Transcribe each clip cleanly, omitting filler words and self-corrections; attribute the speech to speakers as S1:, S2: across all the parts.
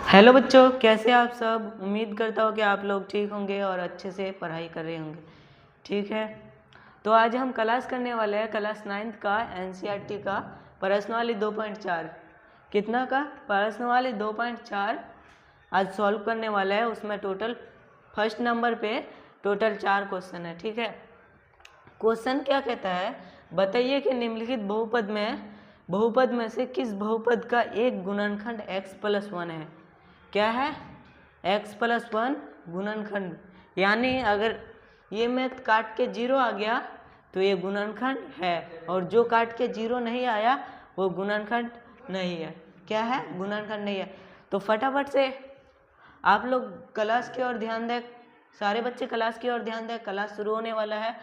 S1: Hello बच्चों, कैसे आप सब। उम्मीद करता हूँ कि आप लोग ठीक होंगे और अच्छे से पढ़ाई कर रहे होंगे। ठीक है, तो आज हम क्लास करने वाले हैं क्लास 9th का एनसीईआरटी का प्रश्नावली 2.4। कितना का प्रश्नावली 2.4 आज सॉल्व करने वाला है। उसमें टोटल फर्स्ट नंबर पे टोटल 4 क्वेश्चन है। ठीक है, क्वेश्चन क्या कहता है, बताइए कि निम्नलिखित बहुपद में से किस बहुपद का एक गुणनखंड x+1 है। क्या है? x+1 गुणनखंड, यानी अगर ये मैथ काट के 0 आ गया तो ये गुणनखंड है, और जो काट के 0 नहीं आया वो गुणनखंड नहीं है। क्या है? गुणनखंड नहीं है। तो फटाफट से आप लोग क्लास की ओर ध्यान दें, सारे बच्चे क्लास की ओर ध्यान दें। क्लास शुरू होने वाला है।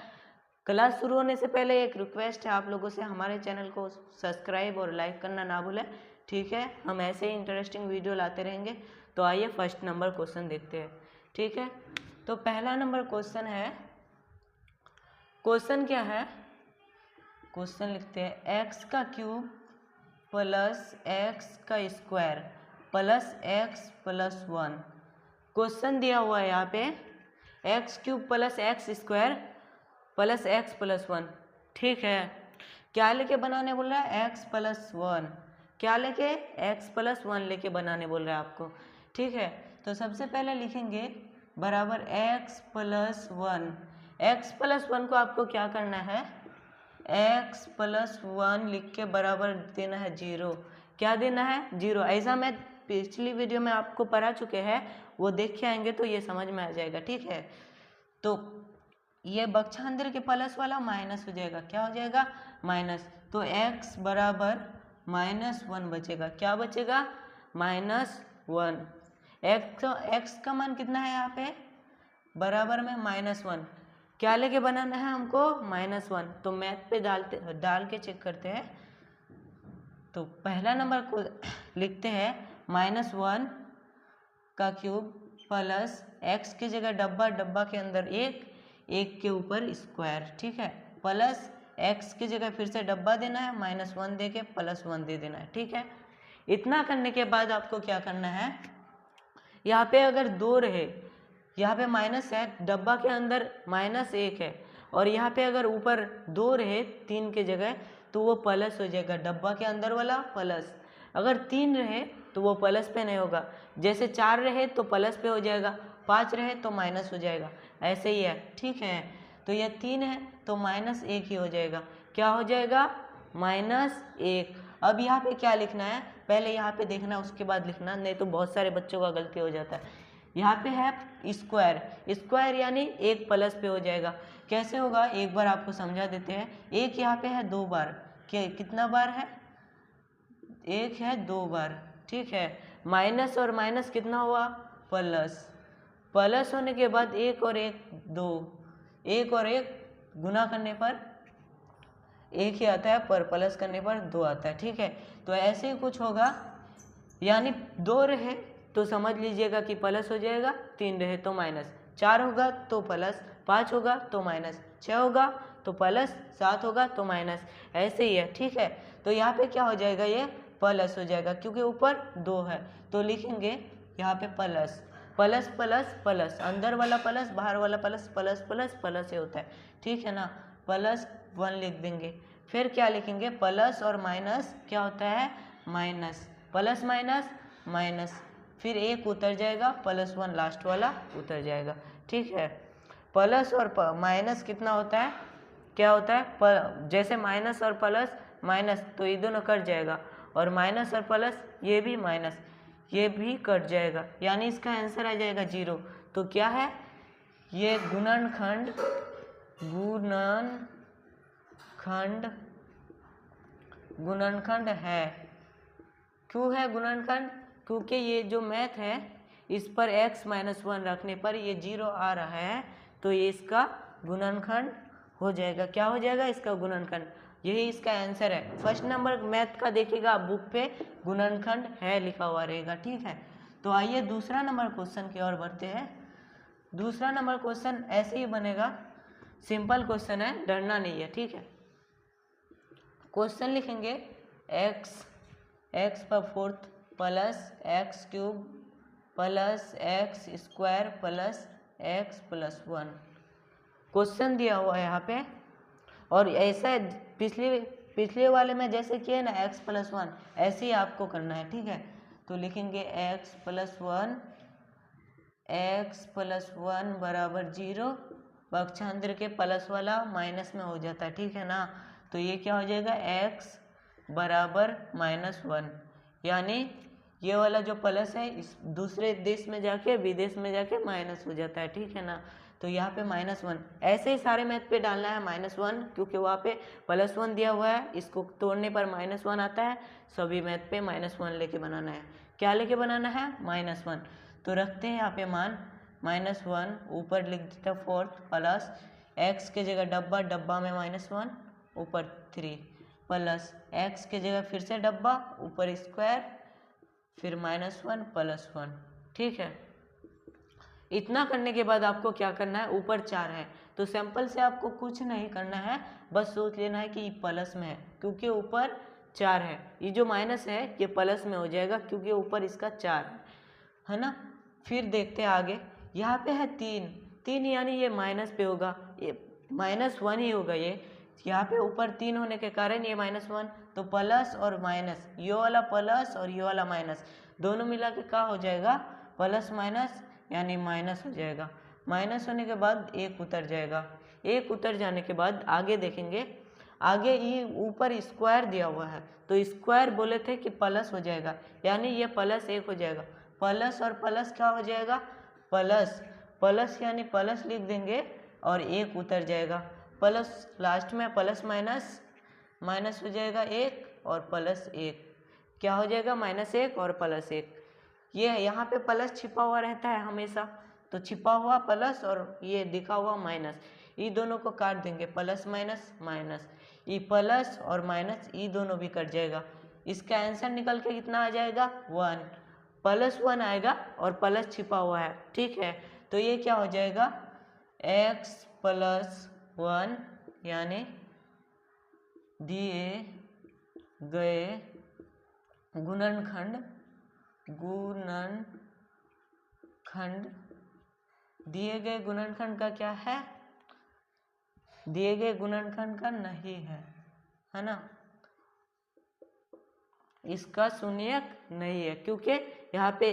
S1: क्लास शुरू होने से पहले एक रिक्वेस्ट है आप लोगों से, हमारे चैनल को सब्सक्राइब और लाइक करना ना भूलें। ठीक है, हम ऐसे ही इंटरेस्टिंग वीडियो लाते रहेंगे। तो आइए फर्स्ट नंबर क्वेश्चन देखते हैं। ठीक है, तो पहला नंबर क्वेश्चन है, क्वेश्चन क्या है, क्वेश्चन लिखते हैं एक्स का क्यूब प्लस एक्स का square plus x plus 1। Question दिया हुआ है यहाँ पे x cube plus x square plus x plus 1। ठीक है, क्या लेके बनाने बोल रहा है? X plus 1। क्या लेके? एक्स प्लस 1 लेके बनाने बोल रहा है आपको। ठीक है, तो सबसे पहले लिखेंगे बराबर एक्स प्लस 1। एक्स प्लस 1 को आपको क्या करना है? एक्स प्लस 1 लिख के बराबर देना है 0। क्या देना है? 0। ऐसा मैं पिछली वीडियो में आपको पढ़ा चुके हैं, वो देख के आएंगे तो ये समझ में आ जाएगा। ठीक है, तो ये बक्षांतर के प्लस वाला माइनस हो जाएगा। क्या हो जाएगा? माइनस। तो x बराबर -1 बचेगा। क्या बचेगा? -1। x का मान कितना है यहाँ पे? बराबर में -1। क्या लेके बनाना है हमको? -1। तो मैथ पे डाल के चेक करते हैं। तो पहला नंबर को लिखते हैं -1 का क्यूब प्लस x की जगह डब्बा, डब्बा के अंदर एक के ऊपर स्क्वायर। ठीक है, प्लस x की जगह फिर से डब्बा देना है, -1 दे के प्लस 1 दे देना है। ठीक है, इतना करने के बाद आपको क्या करना है, यहाँ पे अगर 2 रहे, यहाँ पे माइनस है, डब्बा के अंदर -1 है, और यहाँ पे अगर ऊपर 2 रहे 3 के जगह तो वो प्लस हो जाएगा, डब्बा के अंदर वाला प्लस। अगर 3 रहे तो वो प्लस पे नहीं होगा। जैसे 4 रहे तो प्लस पे हो जाएगा, 5 रहे तो माइनस हो जाएगा, ऐसे ही है। ठीक है, तो यह 3 है तो -1 ही हो जाएगा। क्या हो जाएगा? -1। अब यहाँ पे क्या लिखना है, पहले यहाँ पे देखना उसके बाद लिखना, नहीं तो बहुत सारे बच्चों का गलती हो जाता है। यहाँ पे है स्क्वायर, स्क्वायर यानी 1 प्लस पे हो जाएगा। कैसे होगा एक बार आपको समझा देते हैं। 1 यहाँ पे है 2 बार, कितना बार है? 1 है 2 बार। ठीक है, माइनस और माइनस कितना हुआ? प्लस। प्लस होने के बाद 1 और 1 2, 1 और 1 गुना करने पर 1 ही आता है, पर प्लस करने पर 2 आता है। ठीक है, तो ऐसे ही कुछ होगा, यानी 2 रहे तो समझ लीजिएगा कि प्लस हो जाएगा, 3 रहे तो माइनस, 4 होगा तो प्लस, 5 होगा तो माइनस, 6 होगा तो प्लस, 7 होगा तो माइनस, ऐसे ही है। ठीक है, तो यहाँ पे क्या हो जाएगा? ये प्लस हो जाएगा क्योंकि ऊपर 2 है, तो लिखेंगे यहाँ पे प्लस प्लस प्लस प्लस, अंदर वाला प्लस बाहर वाला प्लस, प्लस प्लस प्लस ही होता है। ठीक है ना, +1 लिख देंगे। फिर क्या लिखेंगे? प्लस और माइनस क्या होता है? माइनस, प्लस माइनस माइनस, फिर 1 उतर जाएगा, +1 लास्ट वाला उतर जाएगा। ठीक है, प्लस और माइनस कितना होता है? क्या होता है? जैसे माइनस और प्लस, माइनस तो ये दोनों कट जाएगा, और माइनस और प्लस ये भी माइनस, ये भी कट जाएगा, यानी इसका आंसर आ जाएगा 0। तो क्या है? ये गुणनखंड गुणनखंड है। क्यों है गुणनखंड? क्योंकि ये जो मैथ है इस पर x-1 रखने पर ये 0 आ रहा है, तो ये इसका गुणनखंड हो जाएगा। क्या हो जाएगा? इसका गुणनखंड। यही इसका आंसर है। फर्स्ट नंबर मैथ का देखिएगा, बुक पे गुणनखंड है लिखा हुआ रहेगा। ठीक है, तो आइए दूसरा नंबर क्वेश्चन की ओर बढ़ते हैं। दूसरा नंबर क्वेश्चन ऐसे ही बनेगा, सिंपल क्वेश्चन है, डरना नहीं है। ठीक है, क्वेश्चन लिखेंगे x पर 4 plus x cube plus x square plus x plus 1 question दिया हुआ है यहाँ पे। और ऐसा पिछले वाले में जैसे किए ना x प्लस 1, ऐसे ही आपको करना है, ठीक है। तो लिखेंगे x प्लस 1 बराबर 0, पक्षांतर के प्लस वाला माइनस में हो जाता है, ठीक है ना। तो ये क्या हो जाएगा x बराबर -1, यानी ये वाला जो प्लस है इस दूसरे देश में जाके विदेश में जाके माइनस हो जाता है, ठीक है ना। तो यहाँ पे -1 ऐसे ही सारे मैथ पे डालना है -1, क्योंकि वहाँ पे +1 दिया हुआ है, इसको तोड़ने पर -1 आता है। सभी मैथ पे -1 लेके बनाना है। क्या लेके बनाना है? -1। तो रखते हैं यहाँ पे मान -1, ऊपर लिख देते हैं 4 प्लस x के जगह डब्बा में -1 ऊपर 3 प्लस x के जगह फिर से डब्बा ऊपर स्क्वायर फिर -1 प्लस 1, ठीक है। इतना करने के बाद आपको क्या करना है, ऊपर 4 है तो सिंपल से आपको कुछ नहीं करना है, बस सोच लेना है कि प्लस में है क्योंकि ऊपर 4 है। ये जो माइनस है ये प्लस में हो जाएगा क्योंकि ऊपर इसका 4 है ना। फिर देखते हैं आगे, यहाँ पे है 3 यानी ये माइनस पे होगा, ये -1 ही होगा। ये यहाँ पे ऊपर 3 होने के कारण ये -1, तो प्लस और माइनस, ये वाला प्लस और ये वाला माइनस दोनों मिला के क्या हो जाएगा, प्लस माइनस यानी माइनस हो जाएगा। माइनस होने के बाद 1 उतर जाएगा। 1 उतर जाने के बाद आगे देखेंगे, आगे ये ऊपर स्क्वायर दिया हुआ है तो स्क्वायर बोले थे कि प्लस हो जाएगा, यानी ये +1 हो जाएगा। प्लस और प्लस क्या हो जाएगा, प्लस यानी प्लस लिख देंगे और 1 उतर जाएगा। प्लस लास्ट में प्लस माइनस हो जाएगा 1 और +1 क्या हो जाएगा, -1 और +1। ये यहाँ पे प्लस छिपा हुआ रहता है हमेशा, तो छिपा हुआ प्लस और ये दिखा हुआ माइनस, ये दोनों को काट देंगे, प्लस माइनस, ये प्लस और माइनस ये दोनों भी कट जाएगा। इसका आंसर निकल के कितना आ जाएगा, 1 +1 आएगा और प्लस छिपा हुआ है, ठीक है। तो ये क्या हो जाएगा, x प्लस 1 यानी दिए गए गुणनखंड दिए गए गुणनखंड का क्या है, दिए गए गुणनखंड का नहीं है ना, इसका शून्यक नहीं है क्योंकि यहाँ पे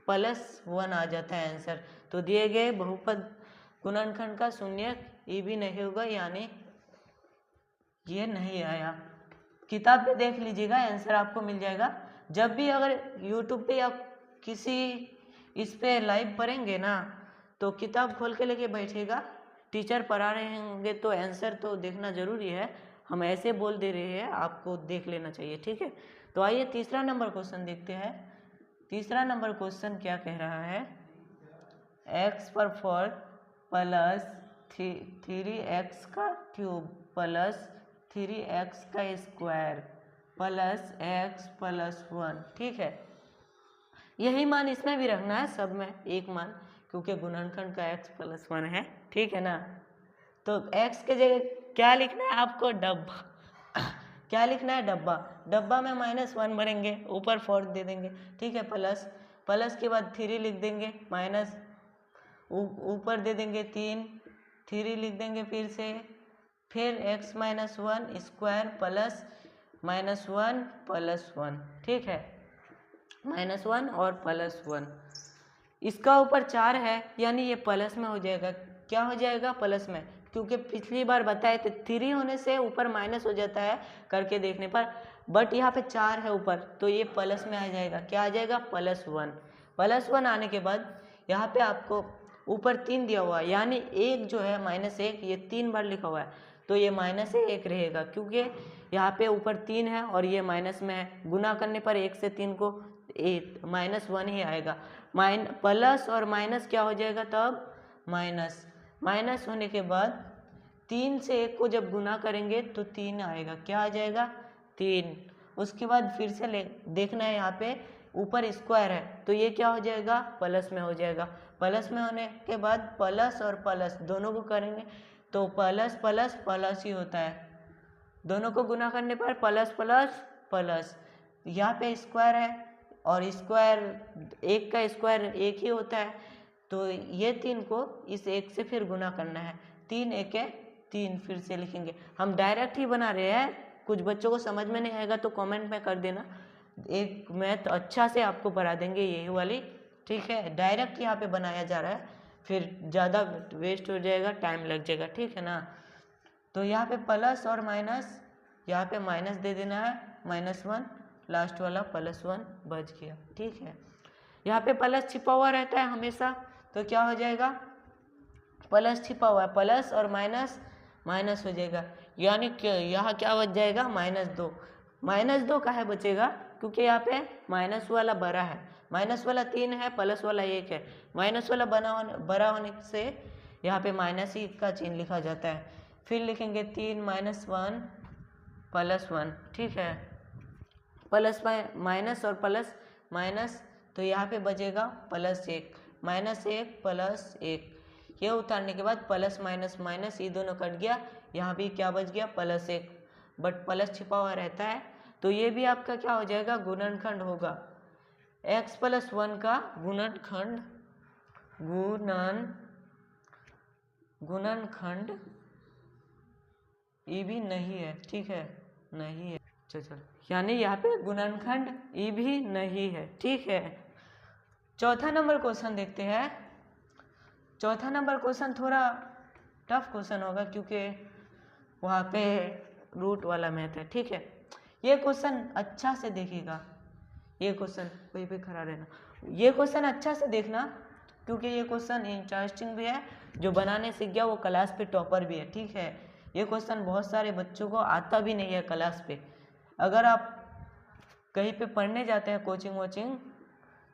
S1: +1 आ जाता है आंसर। तो दिए गए बहुपद गुणनखंड का शून्यक ये भी नहीं होगा, यानी ये नहीं आया। किताब पे देख लीजिएगा, आंसर आपको मिल जाएगा। जब भी अगर यूट्यूब पे या किसी इस पे लाइव पढ़ेंगे ना तो किताब खोल के लेके बैठेगा, टीचर पढ़ा रहे होंगे तो आंसर तो देखना जरूरी है। हम ऐसे बोल दे रहे हैं, आपको देख लेना चाहिए, ठीक है। तो आइए तीसरा नंबर क्वेश्चन देखते हैं। तीसरा नंबर क्वेश्चन क्या कह रहा है, x/4 प्लस 3x का क्यूब प्लस 3x का स्क्वायर प्लस x प्लस 1, ठीक है। यही मान इसमें भी रखना है, सब में एक मान, क्योंकि गुणनखंड का x प्लस 1 है, ठीक है ना। तो x के जगह क्या लिखना है आपको, डब्बा क्या लिखना है, डब्बा में -1 भरेंगे, ऊपर 4 दे देंगे, ठीक है। प्लस के बाद 3 लिख देंगे, माइनस ऊपर दे देंगे 3 लिख देंगे फिर x - 1 स्क्वायर प्लस -1 प्लस 1, ठीक है। -1 और +1, इसका ऊपर 4 है यानी ये प्लस में हो जाएगा। क्या हो जाएगा, प्लस में, क्योंकि पिछली बार बताए थे 3 होने से ऊपर माइनस हो जाता है करके देखने पर, बट यहाँ पे 4 है ऊपर तो ये प्लस में आ जाएगा। क्या आ जाएगा, +1 आने के बाद यहाँ पे आपको ऊपर 3 दिया हुआ है, यानी एक जो है -1 ये 3 बार लिखा हुआ है तो ये -1 रहेगा, क्योंकि यहाँ पे ऊपर 3 है और ये माइनस में है। गुना करने पर 1 से 3 को -1 ही आएगा। प्लस और माइनस क्या हो जाएगा, तब माइनस होने के बाद 3 से 1 को जब गुना करेंगे तो 3 आएगा। क्या आ जाएगा, 3। उसके बाद फिर से देखना है, यहाँ पे ऊपर स्क्वायर है तो ये क्या हो जाएगा, प्लस में हो जाएगा। प्लस में होने के बाद प्लस और प्लस दोनों को करेंगे तो प्लस प्लस प्लस ही होता है। दोनों को गुना करने पर प्लस प्लस प्लस, यहाँ पे स्क्वायर है और स्क्वायर, 1 का स्क्वायर 1 ही होता है, तो ये 3 को इस 1 से फिर गुना करना है। 3 1 3 फिर से लिखेंगे। हम डायरेक्ट ही बना रहे हैं, कुछ बच्चों को समझ में नहीं आएगा तो कमेंट में कर देना, एक मैथ अच्छा से आपको पढ़ा देंगे यही वाली, ठीक है। डायरेक्ट यहाँ पे बनाया जा रहा है, फिर ज़्यादा वेस्ट हो जाएगा, टाइम लग जाएगा, ठीक है ना। तो यहाँ पे प्लस और माइनस, यहाँ पे माइनस दे देना है, -1, लास्ट वाला +1 बच गया, ठीक है। यहाँ पे प्लस छिपा हुआ रहता है हमेशा, तो क्या हो जाएगा, प्लस छिपा हुआ है, प्लस और माइनस माइनस हो जाएगा, यानी कि यहाँ क्या बच जाएगा, -2। -2 काहे बचेगा, क्योंकि यहाँ पे माइनस वाला बड़ा है, माइनस वाला 3 है, प्लस वाला 1 है। माइनस वाला बड़ा होने से यहाँ पे माइनस ही का चिन्ह लिखा जाता है। फिर लिखेंगे 3 -1 +1, ठीक है। प्लस माइनस और प्लस माइनस, तो यहाँ पे बचेगा +1, -1 +1। ये उतारने के बाद प्लस माइनस माइनस, ये दोनों कट गया, यहाँ भी क्या बच गया, +1, बट प्लस छिपा हुआ रहता है, तो ये भी आपका क्या हो जाएगा, गुणनखंड होगा। x + 1 का गुणनखंड, गुणनखंड ये भी नहीं है, ठीक है, नहीं है, चल यानी यहाँ पे गुणनखंड ये भी नहीं है, ठीक है। चौथा नंबर क्वेश्चन देखते हैं। चौथा नंबर क्वेश्चन थोड़ा टफ क्वेश्चन होगा, क्योंकि वहाँ पे रूट वाला मैथ है, ठीक है। ये क्वेश्चन अच्छा से देखिएगा, ये क्वेश्चन वहीं पे खड़ा रहना, ये क्वेश्चन अच्छा से देखना, क्योंकि ये क्वेश्चन इंटरेस्टिंग भी है, जो बनाने सीख गया वो क्लास पे टॉपर भी है, ठीक है। ये क्वेश्चन बहुत सारे बच्चों को आता भी नहीं है क्लास पे। अगर आप कहीं पे पढ़ने जाते हैं कोचिंग वोचिंग,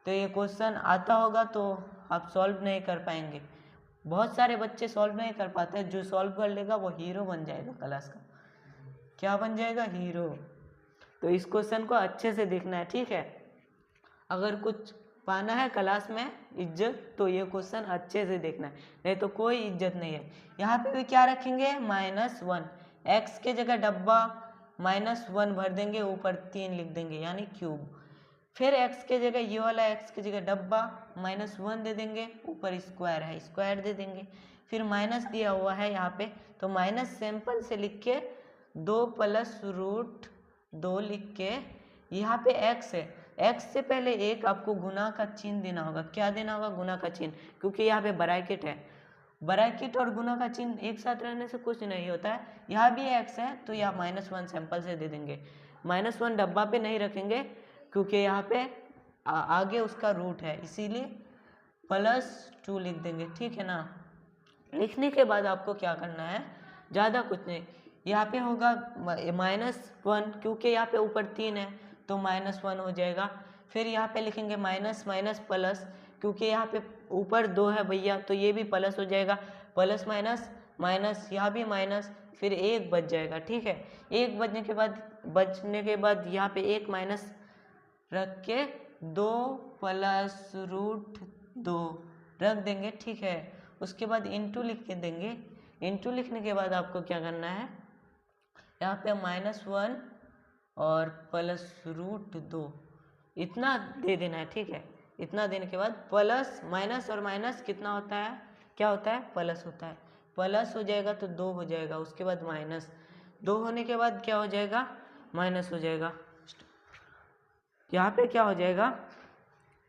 S1: तो ये क्वेश्चन आता होगा तो आप सॉल्व नहीं कर पाएंगे। बहुत सारे बच्चे सॉल्व नहीं कर पाते, जो सॉल्व कर लेगा वो हीरो बन जाएगा क्लास का। क्या बन जाएगा, हीरो। तो इस क्वेश्चन को अच्छे से देखना है, ठीक है। अगर कुछ पाना है क्लास में इज्जत, तो ये क्वेश्चन अच्छे से देखना है, नहीं तो कोई इज्जत नहीं है। यहाँ पे भी क्या रखेंगे, -1, x के जगह डब्बा -1 भर देंगे, ऊपर 3 लिख देंगे, यानी क्यूब। फिर x के जगह, ये वाला x के जगह डब्बा -1 दे देंगे, ऊपर स्क्वायर है, स्क्वायर दे देंगे। फिर माइनस दिया हुआ है यहाँ पे, तो माइनस सिंपल से लिख के 2 + √2 लिख के, यहाँ पे x है, x से पहले एक आपको गुना का चिन्ह देना होगा। क्या देना होगा, गुना का चिन्ह, क्योंकि यहाँ पे ब्रैकेट है। ब्रैकेट और गुना का चिन्ह एक साथ रहने से कुछ नहीं होता है। यहाँ भी x है, तो यहाँ -1 सिंपल से दे देंगे। -1 डब्बा पे नहीं रखेंगे, क्योंकि यहाँ पे आगे उसका रूट है, इसीलिए +2 लिख देंगे, ठीक है ना। लिखने के बाद आपको क्या करना है, ज़्यादा कुछ नहीं। यहाँ पे होगा -1, क्योंकि यहाँ पे ऊपर 3 है, तो -1 हो जाएगा। फिर यहाँ पे लिखेंगे माइनस माइनस प्लस, क्योंकि यहाँ पे ऊपर 2 है भैया, तो ये भी प्लस हो जाएगा। प्लस माइनस माइनस, यहाँ भी माइनस, फिर 1 बच जाएगा, ठीक है। 1 बचने के बाद यहाँ पे 1 माइनस रख के 2 + √2 रख देंगे, ठीक है। उसके बाद इंटू लिख के देंगे। इंटू लिखने के बाद आपको क्या करना है, यहाँ पे -1 और +√2 इतना दे देना है, ठीक है। इतना देने के बाद प्लस माइनस और माइनस कितना होता है, क्या होता है, प्लस होता है। प्लस हो जाएगा तो 2 हो जाएगा, उसके बाद माइनस, 2 होने के बाद क्या हो जाएगा, माइनस हो जाएगा। यहाँ पे क्या हो जाएगा,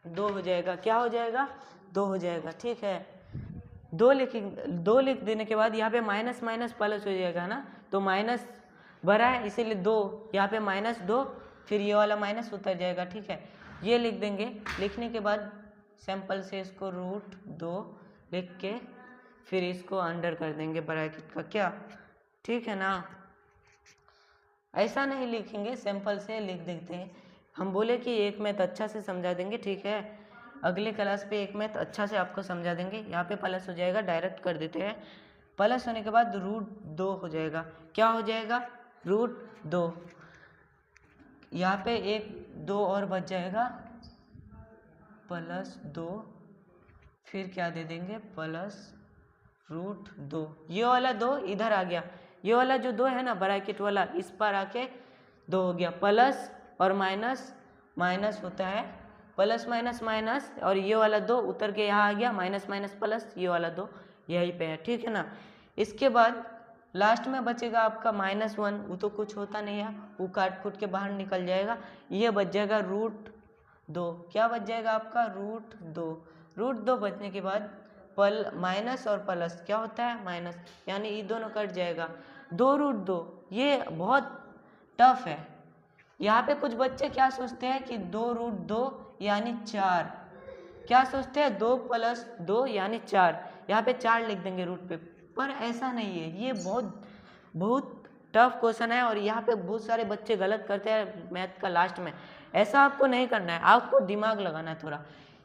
S1: 2 हो जाएगा, क्या हो जाएगा, 2 हो जाएगा, ठीक है। 2 लिख देने के बाद यहाँ पे माइनस माइनस प्लस हो जाएगा ना, तो माइनस बड़ा है इसीलिए 2, यहाँ पे -2, फिर ये वाला माइनस उतर जाएगा, ठीक है। ये लिख देंगे। लिखने के बाद सिंपल से इसको √2 लिख के फिर इसको अंडर कर देंगे ब्रैकेट का, क्या, ठीक है ना। ऐसा नहीं लिखेंगे, सिंपल से लिख देते हैं। हम बोले कि एक मैथ अच्छा से समझा देंगे, ठीक है। अगले क्लास पे एक मैथ अच्छा से आपको समझा देंगे। यहाँ पे प्लस हो जाएगा, डायरेक्ट कर देते हैं। प्लस होने के बाद √2 हो जाएगा, क्या हो जाएगा, √2। यहाँ पे 1 2 और बच जाएगा, +2, फिर क्या दे देंगे, +√2। ये वाला 2 इधर आ गया, ये वाला जो 2 है ना ब्रैकेट वाला, इस पर आके 2 हो गया। प्लस और माइनस माइनस होता है, प्लस माइनस माइनस और ये वाला 2 उतर के यहाँ आ गया, माइनस माइनस प्लस, ये वाला 2 यहीं पे है, ठीक है ना। इसके बाद लास्ट में बचेगा आपका -1, वो तो कुछ होता नहीं है, वो काट फूट के बाहर निकल जाएगा। ये बच जाएगा √2। क्या बच जाएगा आपका √2। √2 बचने के बाद माइनस और प्लस क्या होता है माइनस, यानी ये दोनों कट जाएगा। 2√2 ये बहुत टफ है। यहाँ पे कुछ बच्चे क्या सोचते हैं कि 2√2 यानी 4, क्या सोचते हैं 2 + 2 यानी 4, यहाँ पे 4 लिख देंगे रूट पे, पर ऐसा नहीं है। ये बहुत टफ क्वेश्चन है और यहाँ पे बहुत सारे बच्चे गलत करते हैं मैथ का लास्ट में। ऐसा आपको नहीं करना है, आपको दिमाग लगाना है थोड़ा।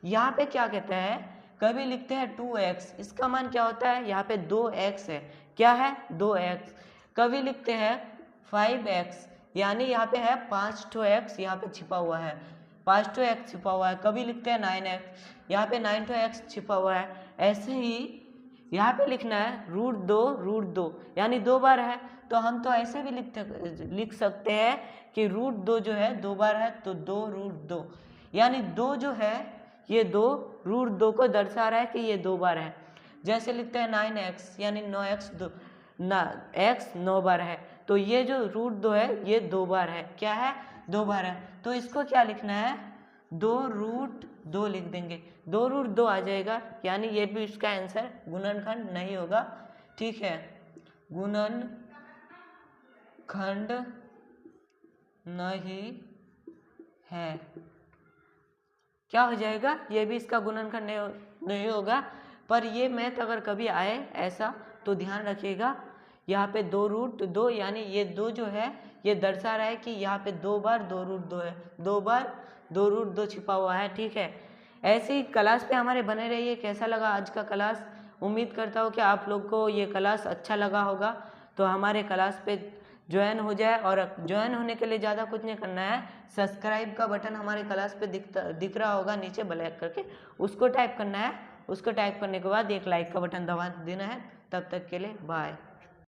S1: यहाँ पे क्या कहते हैं, कभी लिखते हैं 2x, इसका मान क्या होता है, यहाँ पे 2x है, क्या है 2x। कभी लिखते हैं 5x, यानी यहाँ पे है 5x यहाँ पे छिपा हुआ है, 5x छिपा हुआ है। कभी लिखते हैं 9x, यहाँ पे 9x छिपा हुआ है। ऐसे ही यहाँ पे लिखना है √2 यानी 2 बार है, तो हम तो ऐसे भी लिख सकते हैं कि √2 जो है 2 बार है, तो 2√2 यानी 2 जो है ये 2 √2 को दर्शा रहा है कि ये 2 बार है। जैसे लिखते हैं 9x यानी 9x x 9 बार है, तो ये जो √2 है ये 2 बार है, क्या है 2 बार है। तो इसको क्या लिखना है 2√2 लिख देंगे, 2√2 आ जाएगा, यानी ये भी इसका आंसर गुणनखंड नहीं होगा, ठीक है, गुणनखंड नहीं है। क्या हो जाएगा, ये भी इसका गुणनखंड नहीं होगा। पर ये मैथ अगर कभी आए ऐसा तो ध्यान रखिएगा, यहाँ पे 2√2 यानी ये 2 जो है ये दर्शा रहा है कि यहाँ पे 2 बार 2√2 है, 2 बार 2√2 छिपा हुआ है, ठीक है। ऐसे ही क्लास पे हमारे बने रहिए। कैसा लगा आज का क्लास, उम्मीद करता हूँ कि आप लोग को ये क्लास अच्छा लगा होगा। तो हमारे क्लास पे ज्वाइन हो जाए, और ज्वाइन होने के लिए ज़्यादा कुछ नहीं करना है, सब्सक्राइब का बटन हमारे क्लास पे दिख रहा होगा नीचे ब्लैक करके, उसको टाइप करना है। उसको टाइप करने के बाद एक लाइक का बटन दबा देना है। तब तक के लिए बाय।